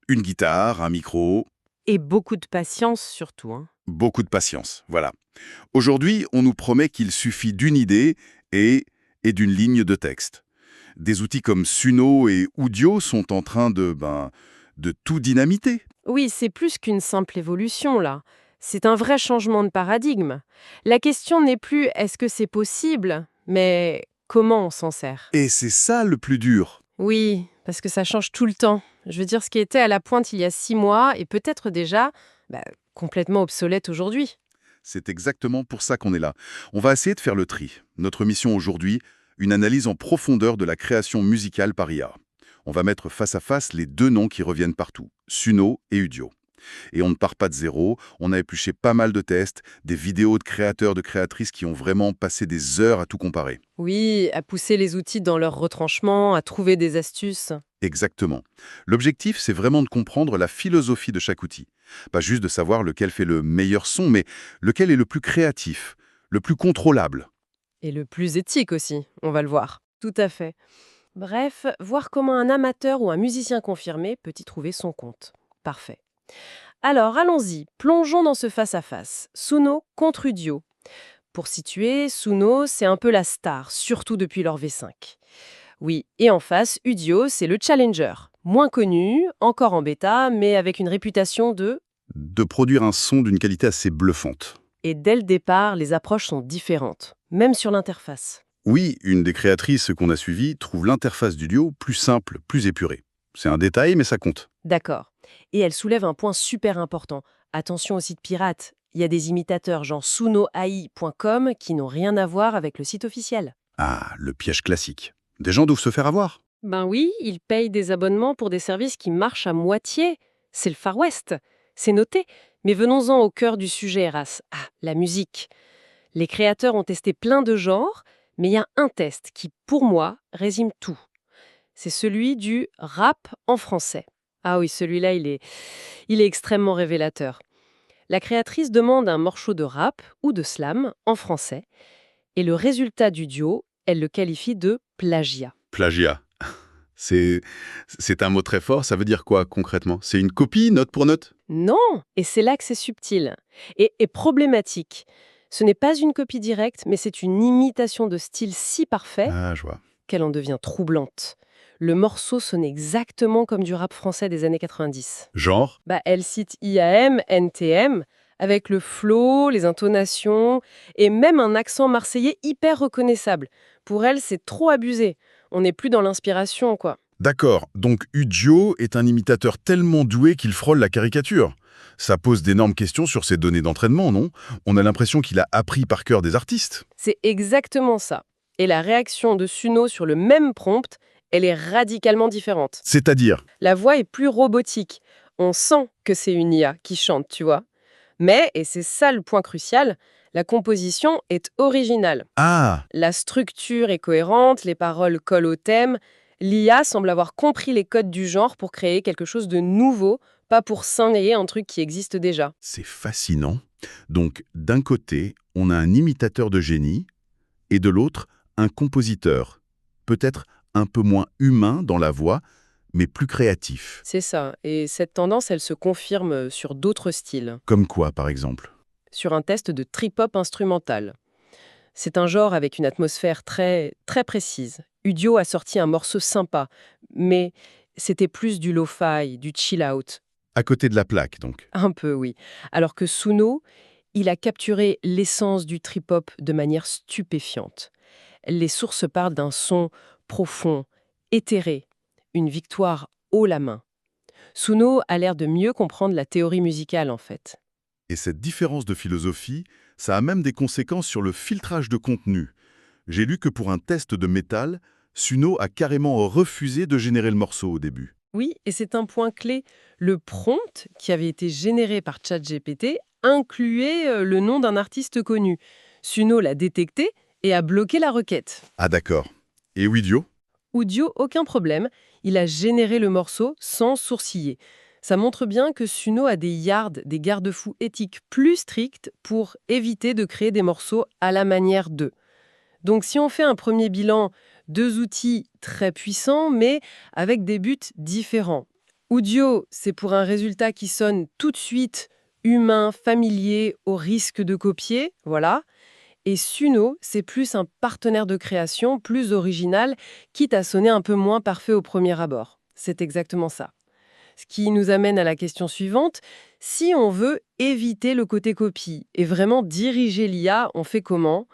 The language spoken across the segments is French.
Une guitare, un micro, Et beaucoup de patience surtout, hein. beaucoup de patience, voilà. Aujourd'hui, on nous promet qu'il suffit d'une idée et d'une ligne de texte. Des outils comme Suno et Udio sont en train de tout dynamiter. Oui, c'est plus qu'une simple évolution, là. C'est un vrai changement de paradigme. La question n'est plus est-ce que c'est possible, mais comment on s'en sert. Et c'est ça le plus dur. Oui, parce que ça change tout le temps. Je veux dire, ce qui était à la pointe il y a 6 mois est peut-être déjà bah, complètement obsolète aujourd'hui. C'est exactement pour ça qu'on est là. On va essayer de faire le tri. Notre mission aujourd'hui, une analyse en profondeur de la création musicale par IA. On va mettre face à face les deux noms qui reviennent partout, Suno et Udio. Et on ne part pas de zéro, on a épluché pas mal de tests, des vidéos de créateurs, de créatrices qui ont vraiment passé des heures à tout comparer. Oui, à pousser les outils dans leur retranchement, à trouver des astuces. Exactement. L'objectif, c'est vraiment de comprendre la philosophie de chaque outil. Pas juste de savoir lequel fait le meilleur son, mais lequel est le plus créatif, le plus contrôlable. Et le plus éthique aussi, on va le voir. Tout à fait. Bref, voir comment un amateur ou un musicien confirmé peut y trouver son compte. Parfait. Alors, allons-y, plongeons dans ce face-à-face. Suno contre Udio. Pour situer, Suno, c'est un peu la star, surtout depuis leur V5. Oui, et en face, Udio, c'est le challenger. Moins connu, encore en bêta, mais avec une réputation de... De produire un son d'une qualité assez bluffante. Et dès le départ, les approches sont différentes, même sur l'interface. Oui, une des créatrices qu'on a suivies trouve l'interface du duo plus simple, plus épurée. C'est un détail, mais ça compte. D'accord. Et elle soulève un point super important. Attention aux sites pirates. Il y a des imitateurs genre sunoai.com qui n'ont rien à voir avec le site officiel. Ah, le piège classique. Des gens doivent se faire avoir. Ben oui, ils payent des abonnements pour des services qui marchent à moitié. C'est le Far West. C'est noté. Mais venons-en au cœur du sujet, Eras. Ah, la musique. Les créateurs ont testé plein de genres, mais il y a un test qui, pour moi, résume tout. C'est celui du rap en français. Ah oui, celui-là, il est extrêmement révélateur. La créatrice demande un morceau de rap ou de slam en français, et le résultat du duo, elle le qualifie de plagiat. Plagiat. C'est, c'est un mot très fort, ça veut dire quoi concrètement? C'est une copie, note pour note? Non, et c'est là que c'est subtil et problématique. Ce n'est pas une copie directe, mais c'est une imitation de style si parfait Ah, je vois. qu'elle en devient troublante. Le morceau sonne exactement comme du rap français des années 90. Genre? Elle cite IAM, NTM, avec le flow, les intonations et même un accent marseillais hyper reconnaissable. Pour elle, c'est trop abusé. On n'est plus dans l'inspiration, quoi. D'accord, donc Udio est un imitateur tellement doué qu'il frôle la caricature. Ça pose d'énormes questions sur ses données d'entraînement, non? On a l'impression qu'il a appris par cœur des artistes. C'est exactement ça. Et la réaction de Suno sur le même prompt, elle est radicalement différente. C'est-à-dire? La voix est plus robotique. On sent que c'est une IA qui chante, tu vois. Mais, et c'est ça le point crucial, la composition est originale. Ah, La structure est cohérente, les paroles collent au thème. L'IA semble avoir compris les codes du genre pour créer quelque chose de nouveau, pas pour s'ennayer un truc qui existe déjà. c'est fascinant. Donc, d'un côté, on a un imitateur de génie, et de l'autre, un compositeur. Peut-être un peu moins humain dans la voix, mais plus créatif. C'est ça, et cette tendance, elle se confirme sur d'autres styles. Comme quoi, par exemple? Sur un test de trip-hop instrumental. C'est un genre avec une atmosphère très, très précise. Udio a sorti un morceau sympa, mais c'était plus du lo-fi, du chill-out. À côté de la plaque, donc. Un peu, oui. Alors que Suno, il a capturé l'essence du trip-hop de manière stupéfiante. Les sources parlent d'un son profond, éthéré, une victoire haut la main. Suno a l'air de mieux comprendre la théorie musicale, en fait. Et cette différence de philosophie, ça a même des conséquences sur le filtrage de contenu. J'ai lu que pour un test de métal, Suno a carrément refusé de générer le morceau au début. Oui, et c'est un point clé. Le prompt, qui avait été généré par ChatGPT, incluait le nom d'un artiste connu. Suno l'a détecté et a bloqué la requête. Ah d'accord. Et Widio? Audio, aucun problème, il a généré le morceau sans sourciller. Ça montre bien que Suno a des yards, des garde-fous éthiques plus stricts pour éviter de créer des morceaux à la manière d'eux. Donc si on fait un premier bilan, deux outils très puissants mais avec des buts différents. Audio, c'est pour un résultat qui sonne tout de suite humain, familier, au risque de copier, voilà. Et Suno, c'est plus un partenaire de création, plus original, quitte à sonner un peu moins parfait au premier abord. C'est exactement ça. Ce qui nous amène à la question suivante. Si on veut éviter le côté copie et vraiment diriger l'IA, on fait comment?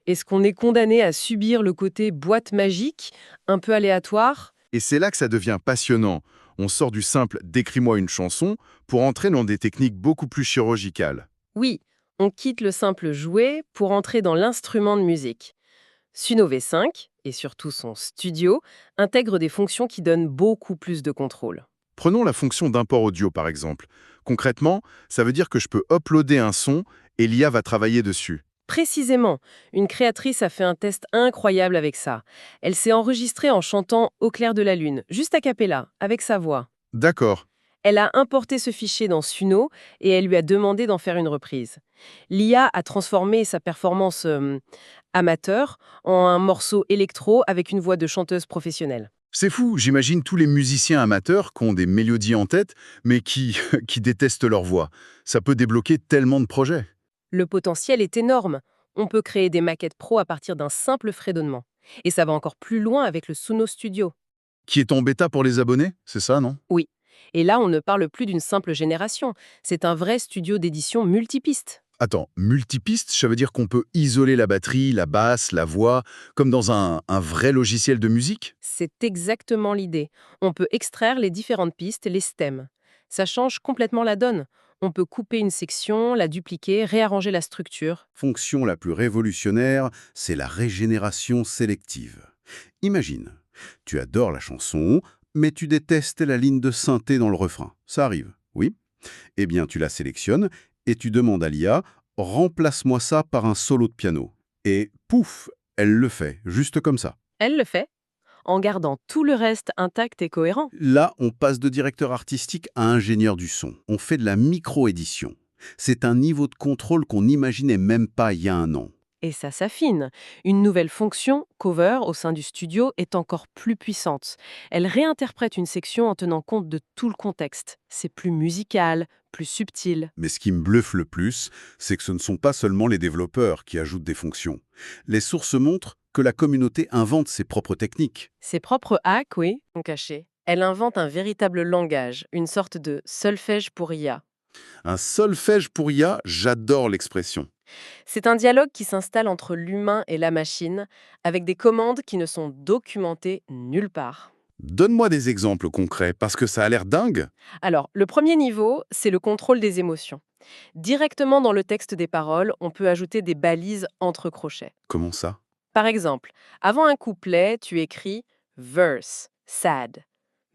Est-ce qu'on est condamné à subir le côté boîte magique, un peu aléatoire? Et c'est là que ça devient passionnant. On sort du simple «décris-moi une chanson» pour entrer dans des techniques beaucoup plus chirurgicales. Oui, on quitte le simple jouet pour entrer dans l'instrument de musique. Suno V5, et surtout son studio, intègre des fonctions qui donnent beaucoup plus de contrôle. Prenons la fonction d'import audio par exemple. Concrètement, ça veut dire que je peux uploader un son et l'IA va travailler dessus. Précisément, une créatrice a fait un test incroyable avec ça. Elle s'est enregistrée en chantant Au clair de la lune, juste a cappella, avec sa voix. D'accord. Elle a importé ce fichier dans Suno et elle lui a demandé d'en faire une reprise. L'IA a transformé sa performance amateur en un morceau électro avec une voix de chanteuse professionnelle. C'est fou, j'imagine tous les musiciens amateurs qui ont des mélodies en tête, mais qui, qui détestent leur voix. Ça peut débloquer tellement de projets. Le potentiel est énorme. On peut créer des maquettes pro à partir d'un simple fredonnement. Et ça va encore plus loin avec le Suno Studio. Qui est en bêta pour les abonnés, c'est ça, non? Oui. Et là, on ne parle plus d'une simple génération. C'est un vrai studio d'édition multipiste. Attends, multipiste, ça veut dire qu'on peut isoler la batterie, la basse, la voix, comme dans un vrai logiciel de musique? C'est exactement l'idée. On peut extraire les différentes pistes, les stems. Ça change complètement la donne. On peut couper une section, la dupliquer, réarranger la structure. Fonction la plus révolutionnaire, c'est la régénération sélective. Imagine, tu adores la chanson, mais tu détestes la ligne de synthé dans le refrain. Ça arrive, oui? Eh bien, tu la sélectionnes et tu demandes à l'IA «remplace-moi ça par un solo de piano». Et pouf, elle le fait, juste comme ça. Elle le fait, en gardant tout le reste intact et cohérent. Là, on passe de directeur artistique à ingénieur du son. On fait de la micro-édition. C'est un niveau de contrôle qu'on n'imaginait même pas il y a un an. Et ça s'affine. Une nouvelle fonction, cover, au sein du studio, est encore plus puissante. Elle réinterprète une section en tenant compte de tout le contexte. C'est plus musical, plus subtil. Mais ce qui me bluffe le plus, c'est que ce ne sont pas seulement les développeurs qui ajoutent des fonctions. Les sources montrent que la communauté invente ses propres techniques. Ses propres hacks, oui, sont cachés. Elle invente un véritable langage, une sorte de solfège pour IA. Un solfège pour IA, j'adore l'expression. C'est un dialogue qui s'installe entre l'humain et la machine, avec des commandes qui ne sont documentées nulle part. Donne-moi des exemples concrets, parce que ça a l'air dingue. Alors, le premier niveau, c'est le contrôle des émotions. Directement dans le texte des paroles, on peut ajouter des balises entre crochets. Comment ça? Par exemple, avant un couplet, tu écris verse, sad,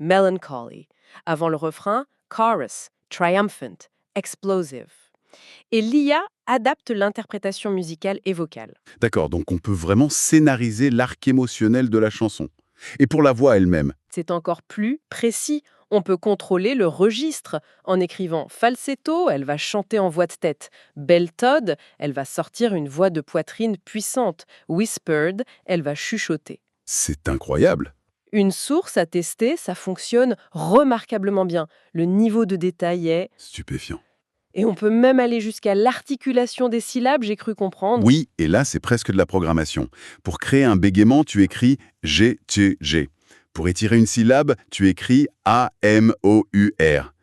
melancholy. Avant le refrain, chorus, triumphant, explosive. Et l'IA adapte l'interprétation musicale et vocale. D'accord, donc on peut vraiment scénariser l'arc émotionnel de la chanson. Et pour la voix elle-même, C'est encore plus précis. On peut contrôler le registre. En écrivant falsetto, elle va chanter en voix de tête. Belle Todd, elle va sortir une voix de poitrine puissante. Whispered, elle va chuchoter. c'est incroyable. Une source à tester, ça fonctionne remarquablement bien. Le niveau de détail est... Stupéfiant. Et on peut même aller jusqu'à l'articulation des syllabes, j'ai cru comprendre. Oui, et là, c'est presque de la programmation. Pour créer un bégaiement, tu écris G, T, G. Pour étirer une syllabe, tu écris A, M, O, U, R.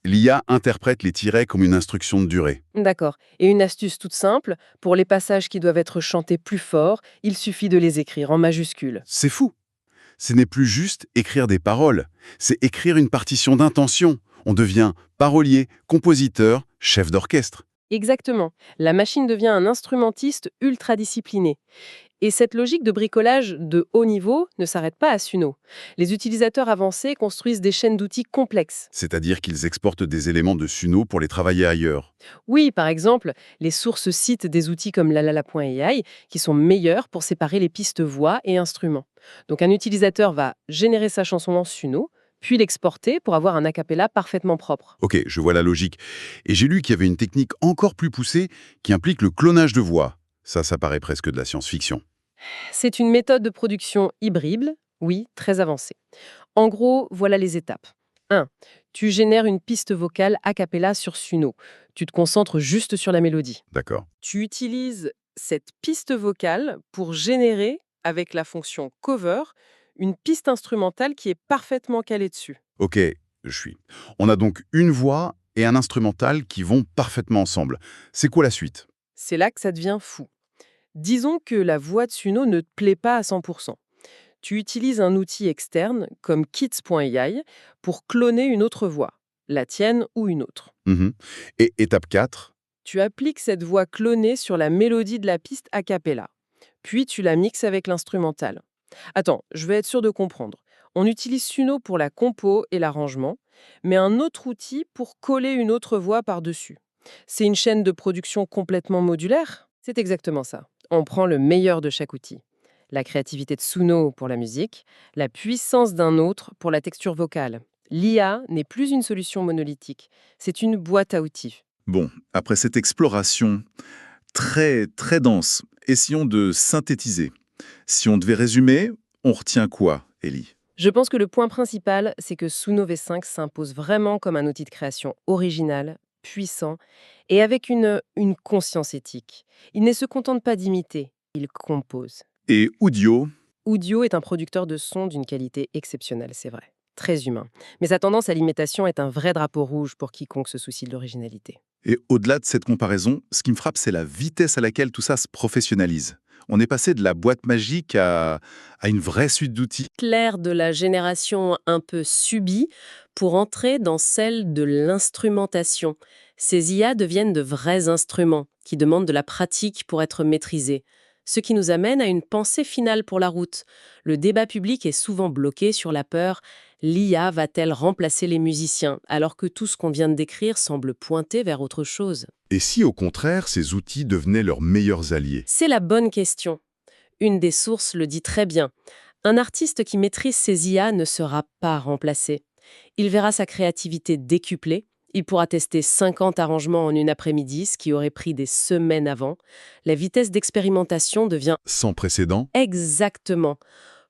L'IA interprète les tirets comme une instruction de durée. D'accord. Et une astuce toute simple, pour les passages qui doivent être chantés plus fort, il suffit de les écrire en majuscules. C'est fou. Ce n'est plus juste écrire des paroles, c'est écrire une partition d'intention. On devient parolier, compositeur, chef d'orchestre. Exactement. La machine devient un instrumentiste ultra discipliné. Et cette logique de bricolage de haut niveau ne s'arrête pas à Suno. Les utilisateurs avancés construisent des chaînes d'outils complexes. C'est-à-dire qu'ils exportent des éléments de Suno pour les travailler ailleurs. Oui, par exemple, les sources citent des outils comme lalala.ai qui sont meilleurs pour séparer les pistes voix et instruments. Donc un utilisateur va générer sa chanson en Suno, puis l'exporter pour avoir un a cappella parfaitement propre. Ok, je vois la logique. Et j'ai lu qu'il y avait une technique encore plus poussée qui implique le clonage de voix. Ça paraît presque de la science-fiction. C'est une méthode de production hybride, oui, très avancée. En gros, voilà les étapes. 1. Tu génères une piste vocale a cappella sur Suno. Tu te concentres juste sur la mélodie. D'accord. Tu utilises cette piste vocale pour générer, avec la fonction cover, une piste instrumentale qui est parfaitement calée dessus. Ok, je suis. On a donc une voix et un instrumental qui vont parfaitement ensemble. C'est quoi la suite? C'est là que ça devient fou. Disons que la voix de Suno ne te plaît pas à 100%. Tu utilises un outil externe, comme kits.ai, pour cloner une autre voix, la tienne ou une autre. Mhm. Et étape 4? Tu appliques cette voix clonée sur la mélodie de la piste a cappella. Puis tu la mixes avec l'instrumental. Attends, je vais être sûr de comprendre. On utilise Suno pour la compo et l'arrangement, mais un autre outil pour coller une autre voix par-dessus. C'est une chaîne de production complètement modulaire? C'est exactement ça. On prend le meilleur de chaque outil. La créativité de Suno pour la musique, la puissance d'un autre pour la texture vocale. L'IA n'est plus une solution monolithique, c'est une boîte à outils. Bon, après cette exploration très, très dense, essayons de synthétiser. Si on devait résumer, on retient quoi, Ellie? Je pense que le point principal, c'est que Suno V5 s'impose vraiment comme un outil de création original, puissant et avec une conscience éthique. Il ne se contente pas d'imiter, il compose. Et Udio? Udio est un producteur de son d'une qualité exceptionnelle, c'est vrai. Très humain. Mais sa tendance à l'imitation est un vrai drapeau rouge pour quiconque se soucie de l'originalité. Et au-delà de cette comparaison, ce qui me frappe, c'est la vitesse à laquelle tout ça se professionnalise. On est passé de la boîte magique à une vraie suite d'outils. Claire de la génération un peu subie pour entrer dans celle de l'instrumentation. Ces IA deviennent de vrais instruments qui demandent de la pratique pour être maîtrisés. Ce qui nous amène à une pensée finale pour la route. Le débat public est souvent bloqué sur la peur. L'IA va-t-elle remplacer les musiciens alors que tout ce qu'on vient de décrire semble pointer vers autre chose? Et si, au contraire, ces outils devenaient leurs meilleurs alliés? C'est la bonne question. Une des sources le dit très bien. Un artiste qui maîtrise ses IA ne sera pas remplacé. Il verra sa créativité décuplée. Il pourra tester 50 arrangements en une après-midi, ce qui aurait pris des semaines avant. La vitesse d'expérimentation devient Sans précédent? exactement.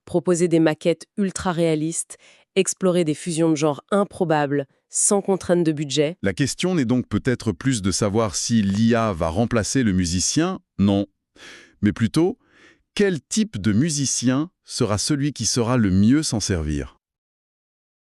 Proposer des maquettes ultra réalistes, explorer des fusions de genres improbables, sans contrainte de budget. La question n'est donc peut-être plus de savoir si l'IA va remplacer le musicien, non. Mais plutôt, quel type de musicien sera celui qui saura le mieux s'en servir?